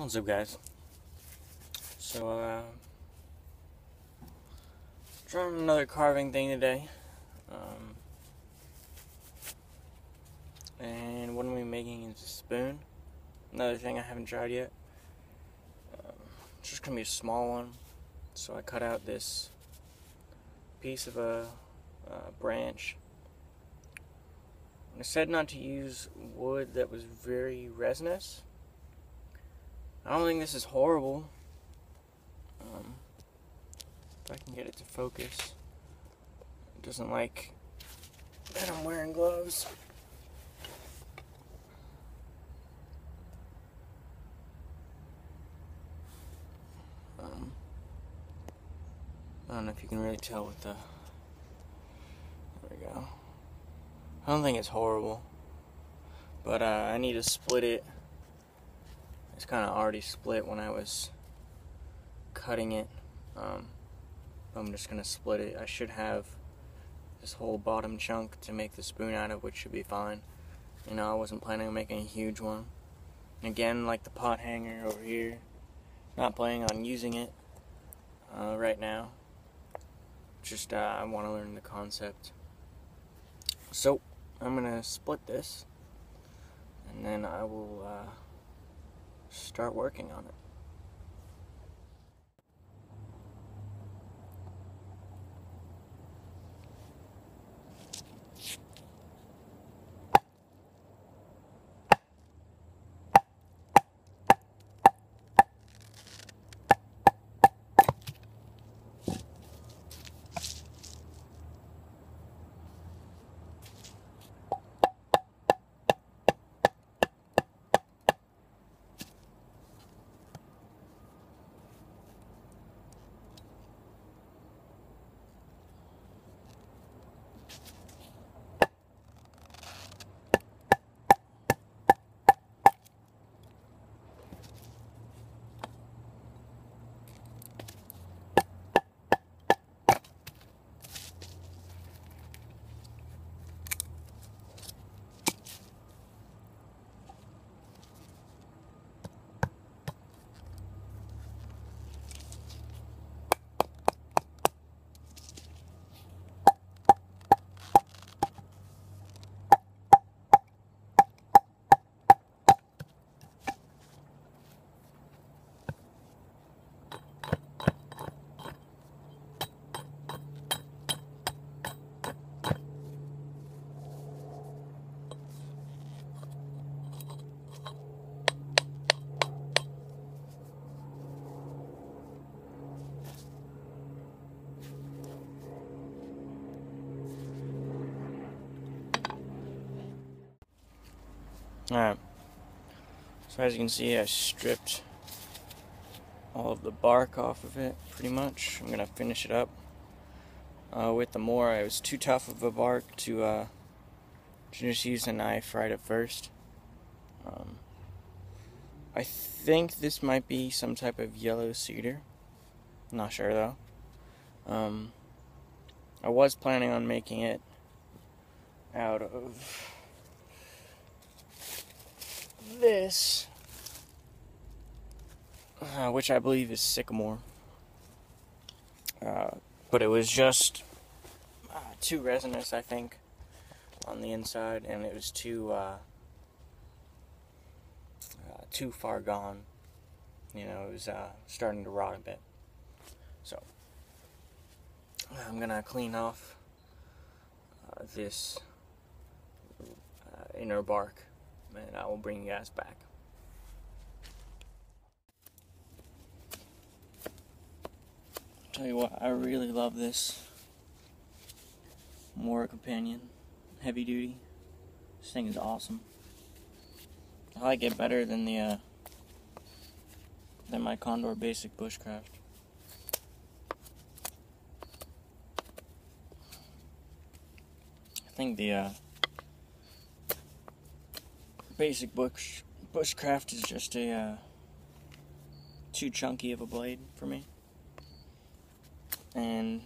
What's up, guys? So, trying another carving thing today. And what I'm going to be making is a spoon. Another thing I haven't tried yet. It's just going to be a small one. So I cut out this piece of a branch. I said not to use wood that was very resinous. I don't think this is horrible. If I can get it to focus. It doesn't like that I'm wearing gloves. I don't know if you can really tell with the... There we go. I don't think it's horrible. But I need to split it. It's kind of already split when I was cutting it. I'm just going to split it. I should have this whole bottom chunk to make the spoon out of, which should be fine. You know, I wasn't planning on making a huge one. And again, like the pot hanger over here, not planning on using it right now. Just I want to learn the concept. So I'm going to split this, and then I will start working on it. Alright, so as you can see, I stripped all of the bark off of it, pretty much. I'm going to finish it up with the more. It was too tough of a bark to just use a knife right at first. I think this might be some type of yellow cedar. I'm not sure though. I was planning on making it out of this, which I believe is sycamore, but it was just too resinous, I think, on the inside, and it was too far gone. You know, it was starting to rot a bit. So I'm gonna clean off this inner bark, and I will bring you guys back. Tell you what, I really love this Mora Companion heavy duty. This thing is awesome. I like it better than my Condor Basic Bushcraft. I think the Basic Bushcraft is just too chunky of a blade for me. And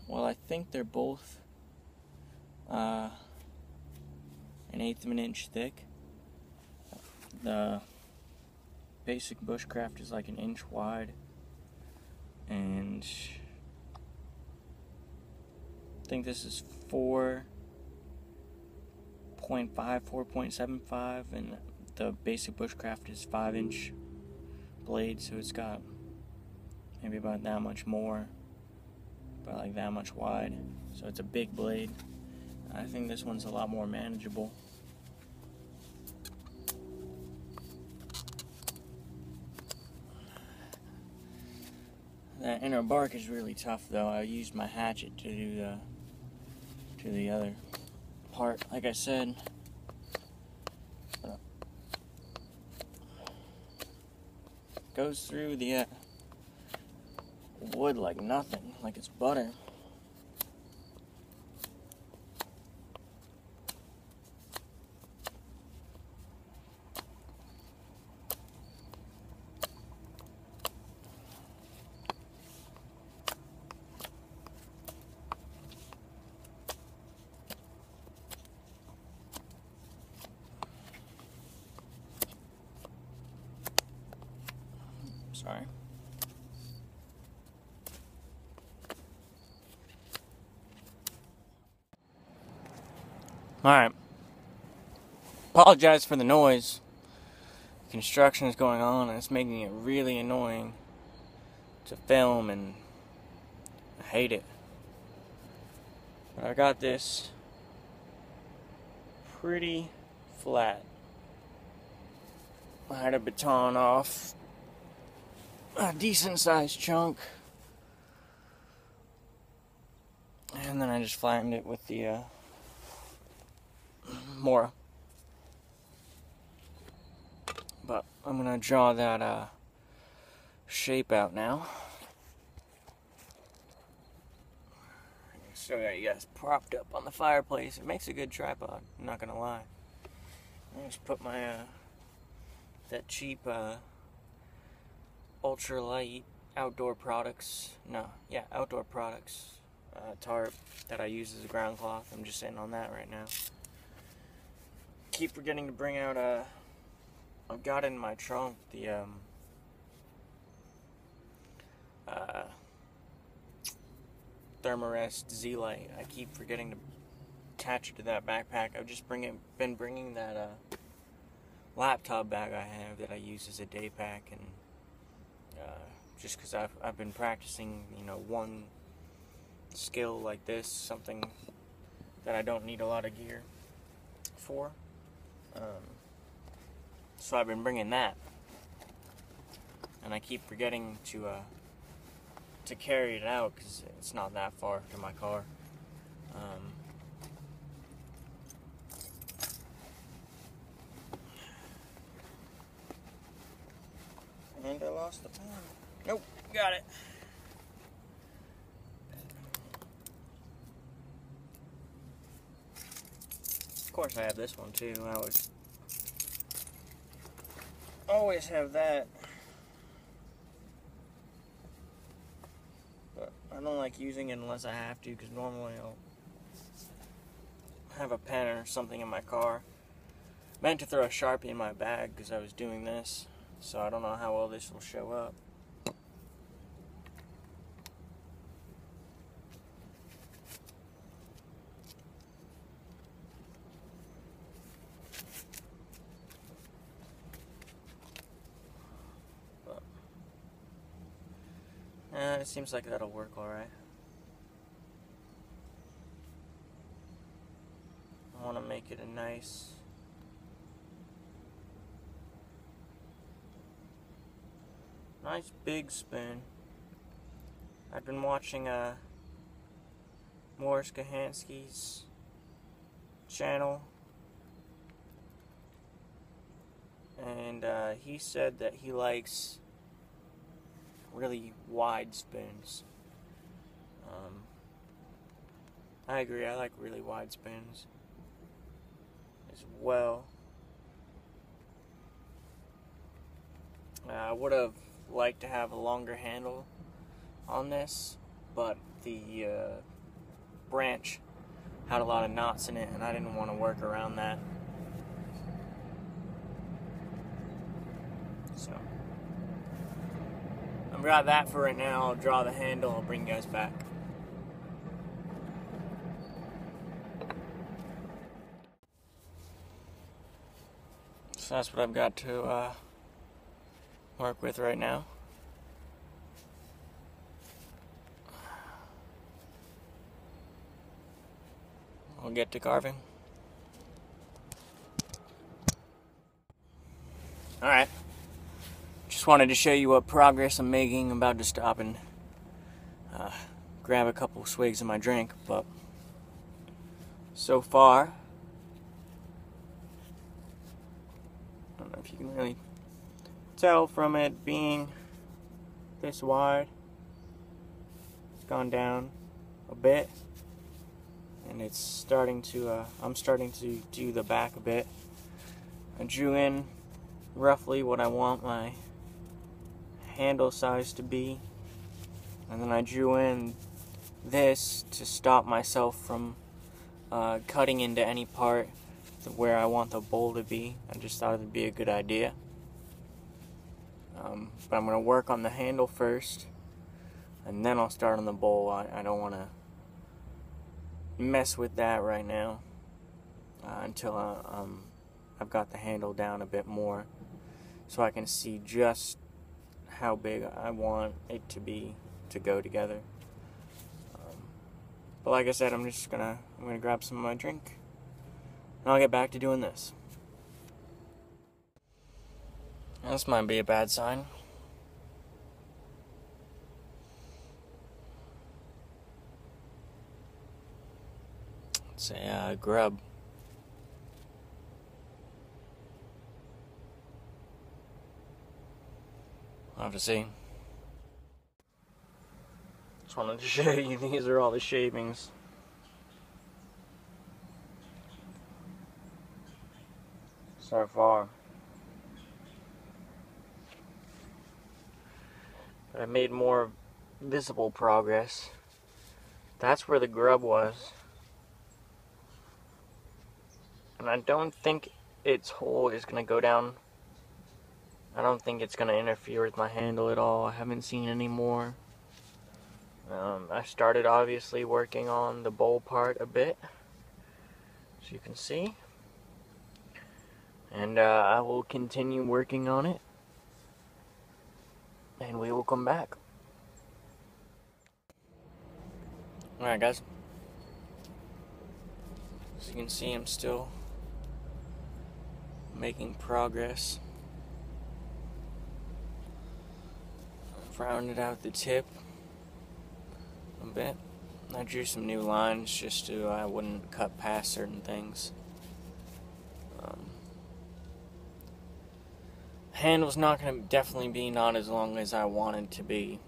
while I think they're both 1/8 of an inch thick, the basic bushcraft is like 1 inch wide, and I think this is 4.5, 4.75, and the basic bushcraft is 5-inch blade, so it's got maybe about that much more, about like that much wide, so it's a big blade. I think this one's a lot more manageable. That inner bark is really tough though. I used my hatchet to do the other part, like I said. Goes through the wood like nothing, like it's butter. Sorry. Alright. Apologize for the noise. Construction is going on and it's making it really annoying to film, and I hate it. But I got this pretty flat. I had a baton off a decent sized chunk, and then I just flattened it with the Mora. But I'm gonna draw that shape out now. So that you guys propped up on the fireplace. It makes a good tripod, I'm not gonna lie. I just put my that cheap ultralight outdoor products tarp that I use as a ground cloth. I'm just sitting on that right now. Keep forgetting to bring out I've got in my trunk the Thermarest Z-Light. I keep forgetting to attach it to that backpack. I've just been bringing that laptop bag I have that I use as a day pack, and just because I've been practicing, one skill like this, something that I don't need a lot of gear for. So I've been bringing that, and I keep forgetting to carry it out because it's not that far to my car. And I lost the pen. Nope, got it. Of course I have this one too. I always have that. But I don't like using it unless I have to, because normally I'll have a pen or something in my car. Meant to throw a Sharpie in my bag because I was doing this, so I don't know how well this will show up. It seems like that'll work alright. I want to make it a nice big spoon. I've been watching Morris Kahansky's channel, and he said that he likes really wide spoons. I agree, I like really wide spoons as well. I would have liked to have a longer handle on this, but the branch had a lot of knots in it, and I didn't want to work around that. So I've got that for right now. I'll draw the handle. I'll bring you guys back. So that's what I've got to work with right now. We'll get to carving. Alright. Just wanted to show you what progress I'm making. I'm about to stop and grab a couple swigs of my drink, but so far, I don't know if you can really tell from it being this wide. It's gone down a bit, and it's starting to, I'm starting to do the back a bit. I drew in roughly what I want my handle size to be, and then I drew in this to stop myself from cutting into any part where I want the bowl to be. I just thought it would be a good idea. But I'm going to work on the handle first, and then I'll start on the bowl. I don't want to mess with that right now until I've got the handle down a bit more, so I can see just how big I want it to be to go together. But like I said, I'm gonna grab some of my drink, and I'll get back to doing this. This might be a bad sign. It's a grub. I'll have to see. Just wanted to show you, these are all the shavings. So far. But I made more visible progress. That's where the grub was. And I don't think its hole is going to go down. I don't think it's going to interfere with my handle at all. I haven't seen any more. I started obviously working on the bowl part a bit, as you can see. And I will continue working on it. And we will come back. Alright guys. As you can see, I'm still making progress. I've rounded out the tip a bit. I drew some new lines just so I wouldn't cut past certain things. Handle's not going to definitely be not as long as I want it to be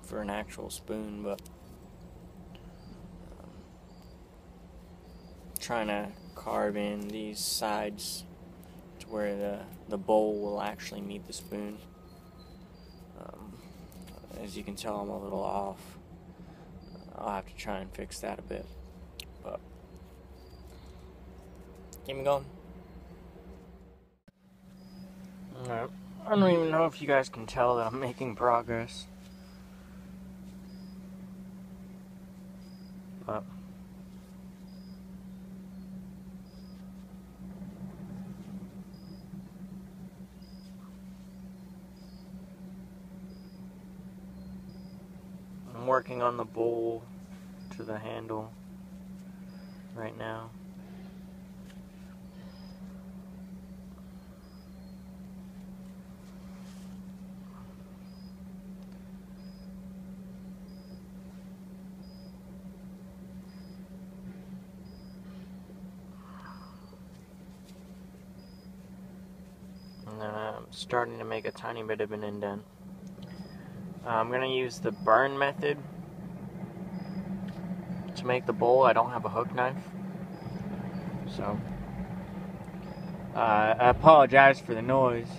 for an actual spoon, but trying to carve in these sides to where the bowl will actually meet the spoon. As you can tell, I'm a little off. I'll have to try and fix that a bit, but keep me going. Alright, I don't even know if you guys can tell that I'm making progress, but I'm working on the bowl to the handle right now. And then I'm starting to make a tiny bit of an indent. I'm going to use the burn method to make the bowl. I don't have a hook knife, so I apologize for the noise.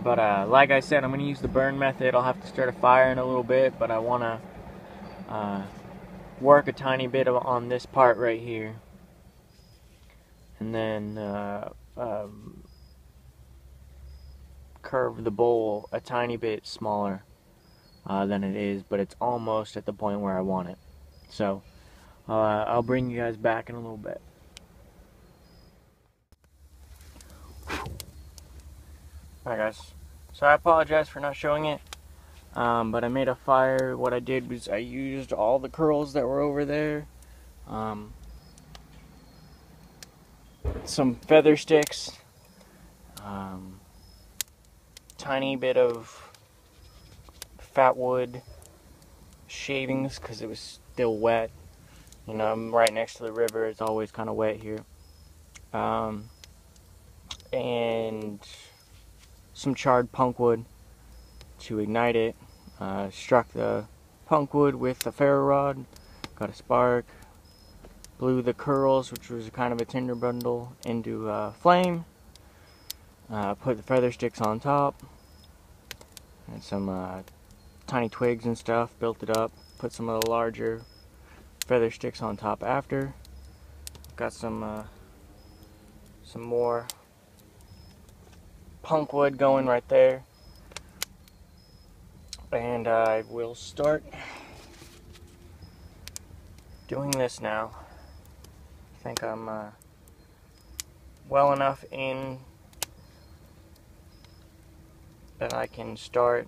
But like I said, I'm going to use the burn method. I'll have to start a fire in a little bit, but I want to work a tiny bit on this part right here. And then curve the bowl a tiny bit smaller than it is, but it's almost at the point where I want it. So I'll bring you guys back in a little bit. Alright guys, so I apologize for not showing it, but I made a fire. What I did was I used all the curls that were over there, some feather sticks, tiny bit of fat wood shavings because it was still wet. You know, I'm right next to the river. It's always kind of wet here. And some charred punk wood to ignite it. Struck the punk wood with a ferro rod, got a spark, blew the curls, which was kind of a tinder bundle, into a flame. Put the feather sticks on top, and some tiny twigs and stuff, built it up, put some of the larger feather sticks on top after. Got some more punk wood going right there. And I will start doing this now. I think I'm well enough in that I can start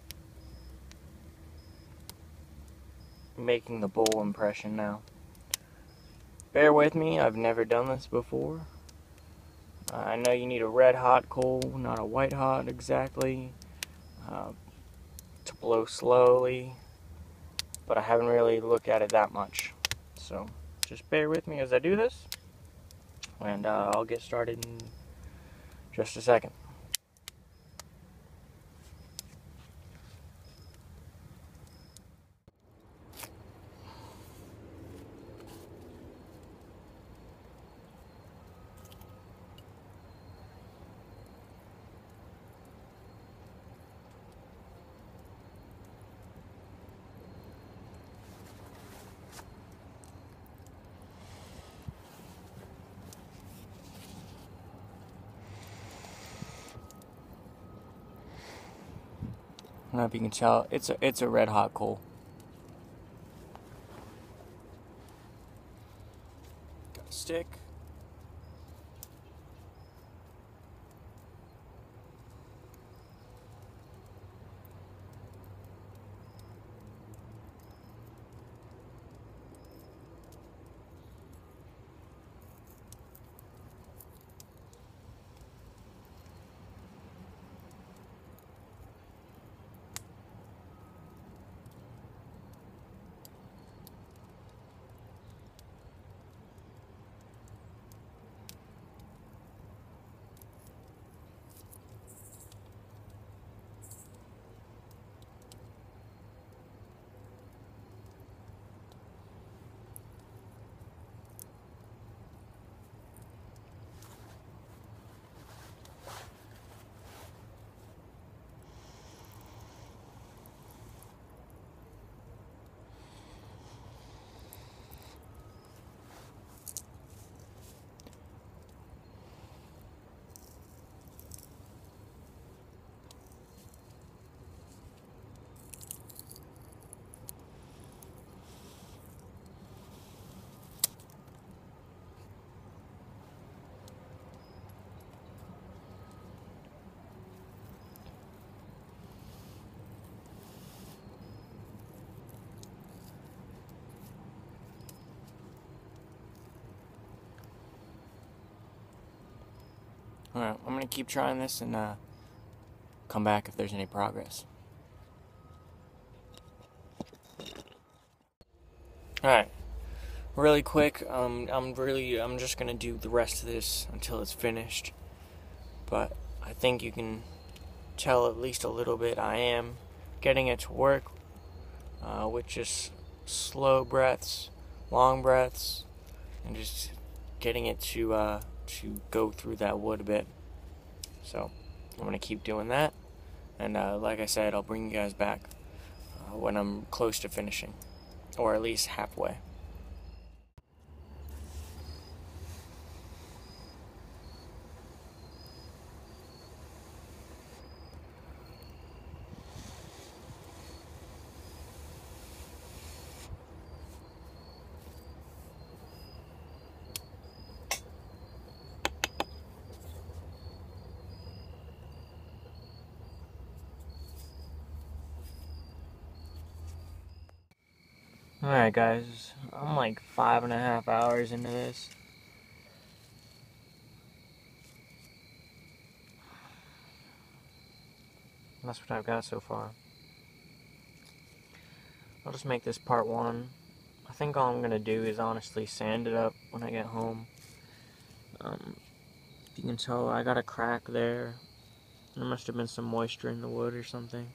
making the bowl impression now. Bear with me, I've never done this before. I know you need a red hot coal, not a white hot exactly, to blow slowly, but I haven't really looked at it that much. So just bear with me as I do this, and I'll get started in just a second. I don't know if you can tell, it's a red hot coal. Got a stick. Alright, I'm going to keep trying this and come back if there's any progress. Alright, really quick, I'm just going to do the rest of this until it's finished. But I think you can tell at least a little bit I am getting it to work with just slow breaths, long breaths, and just getting it to go through that wood a bit. So I'm going to keep doing that, and like I said, I'll bring you guys back when I'm close to finishing, or at least halfway. Alright guys, I'm like 5.5 hours into this. That's what I've got so far. I'll just make this part 1. I think all I'm going to do is honestly sand it up when I get home. You can tell I got a crack there. There must have been some moisture in the wood or something.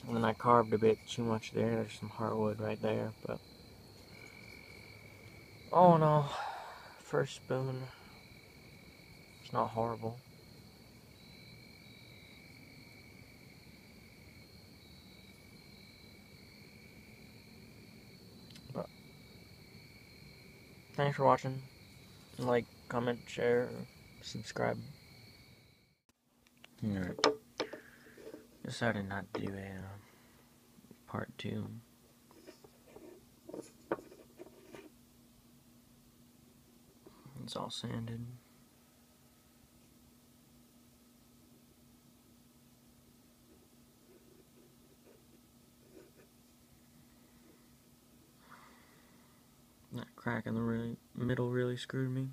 And then I carved a bit too much there. There's some hardwood right there, but oh no, first spoon. It's not horrible. But thanks for watching. Like, comment, share, subscribe. Alright. Decided not to do a part 2. It's all sanded. That crack in the middle really screwed me.